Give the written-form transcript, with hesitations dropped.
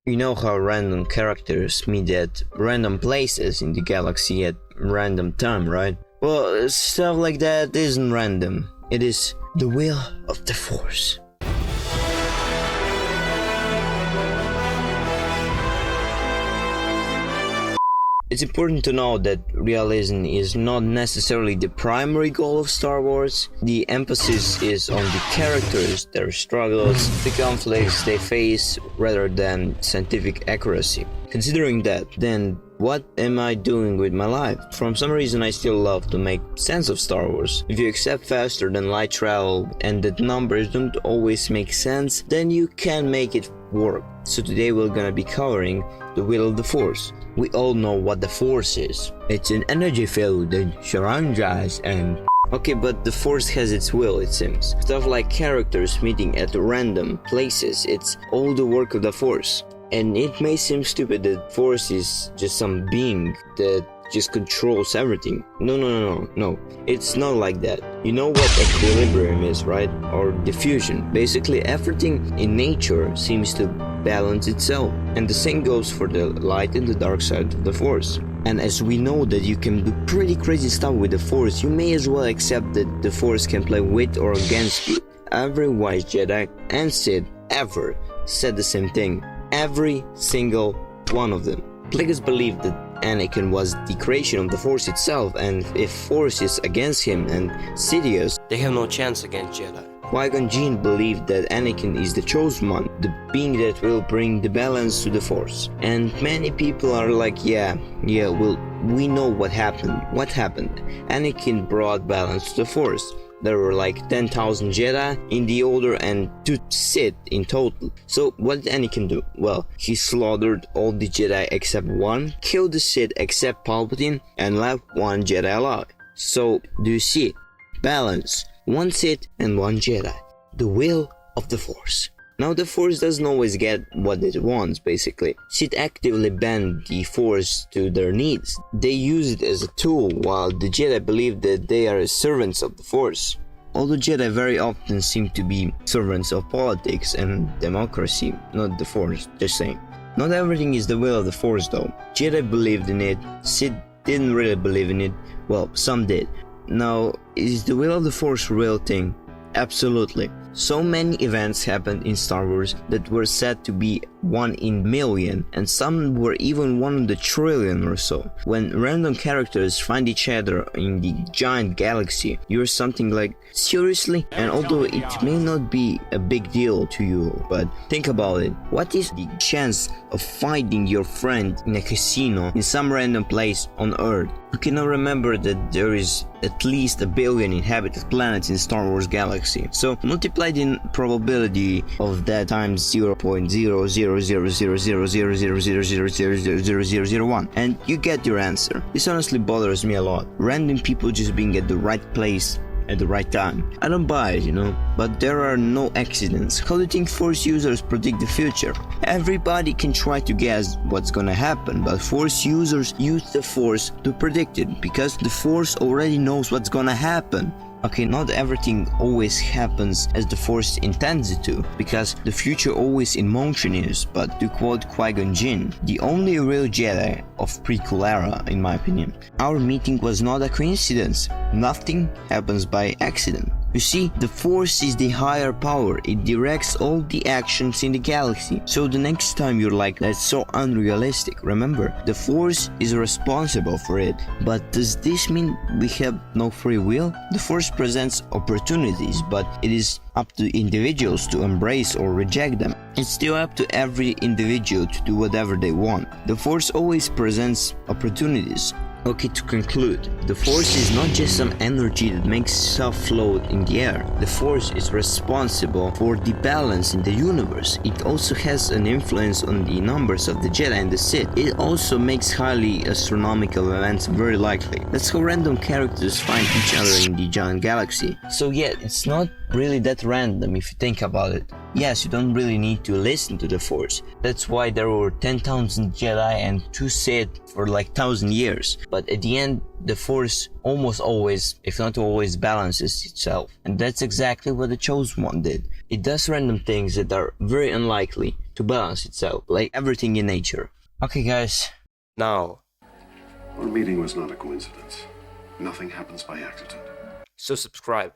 You know how random characters meet at random places in the galaxy at random time, right? Well, stuff like that isn't random. It is the will of the Force. It's important to know that realism is not necessarily the primary goal of Star Wars. The emphasis is on the characters, their struggles, the conflicts they face, rather than scientific accuracy. Considering that, then what am I doing with my life? For some reason I still love to make sense of Star Wars. If you accept faster than light travel and that numbers don't always make sense, then you can make it work. So today we're gonna be covering the will of the Force. We all know what the Force is. It's an energy field that surrounds us and... Okay, but the Force has its will, it seems. Stuff like characters meeting at random places, it's all the work of the Force. And it may seem stupid that Force is just some being that just controls everything. No. It's not like that. You know what equilibrium is, right? Or diffusion. Basically everything in nature seems to balance itself. And the same goes for the light and the dark side of the Force. And as we know that you can do pretty crazy stuff with the Force, you may as well accept that the Force can play with or against you. Every wise Jedi and Sith ever said the same thing. Every single one of them. Plagueis believed that Anakin was the creation of the Force itself, and if Force is against him and Sidious, they have no chance against Jedi. Qui-Gon Jinn believed that Anakin is the chosen one, the being that will bring the balance to the Force. And many people are like, well, we know what happened. What happened? Anakin brought balance to the Force. There were like 10,000 Jedi in the Order and 2 Sith in total. So what did Anakin do? Well, he slaughtered all the Jedi except one, killed the Sith except Palpatine, and left one Jedi alive. So, do you see it? Balance. One Sith and one Jedi. The will of the Force. Now the Force doesn't always get what it wants, basically. Sith actively bend the Force to their needs. They use it as a tool, while the Jedi believe that they are servants of the Force. Although Jedi very often seem to be servants of politics and democracy, not the Force, just saying. Not everything is the will of the Force though. Jedi believed in it, Sith didn't really believe in it, well, some did. Now, is the will of the Force a real thing? Absolutely. So many events happened in Star Wars that were said to be 1 in a million, and some were even 1 in the trillion or so. When random characters find each other in the giant galaxy, you're something like, seriously? And although it may not be a big deal to you, but think about it. What is the chance of finding your friend in a casino in some random place on Earth? You cannot remember that there is at least 1 billion inhabited planets in Star Wars galaxy. So multiply the probability of that times 0.00000000000000001 and you get your answer. This honestly bothers me a lot. Random people just being at the right place at the right time. I don't buy it, but there are no accidents. How do you think Force users predict the future? Everybody can try to guess what's gonna happen, but Force users use the Force to predict it, because the Force already knows what's gonna happen. Okay, not everything always happens as the Force intends it to, because the future always in motion is, but to quote Qui-Gon Jinn, the only real Jedi of prequel era, in my opinion. Our meeting was not a coincidence. Nothing happens by accident. You see, the Force is the higher power. It directs all the actions in the galaxy. So the next time you're like, that's so unrealistic, remember, the Force is responsible for it. But does this mean we have no free will? The Force presents opportunities, but it is up to individuals to embrace or reject them. It's still up to every individual to do whatever they want. The Force always presents opportunities. Okay, to conclude, the Force is not just some energy that makes stuff float in the air. The Force is responsible for the balance in the universe. It also has an influence on the numbers of the Jedi and the Sith. It also makes highly astronomical events very likely. That's how random characters find each other in the giant galaxy. So yeah, it's not really that random if you think about it. Yes, you don't really need to listen to the Force. That's why there were 10,000 Jedi and 2 Sith for like 1,000 years. But at the end, the Force almost always, if not always, balances itself. And that's exactly what the Chosen One did. It does random things that are very unlikely. to balance itself, like everything in nature. Okay guys, Now, Our meeting was not a coincidence. Nothing happens by accident. so subscribe.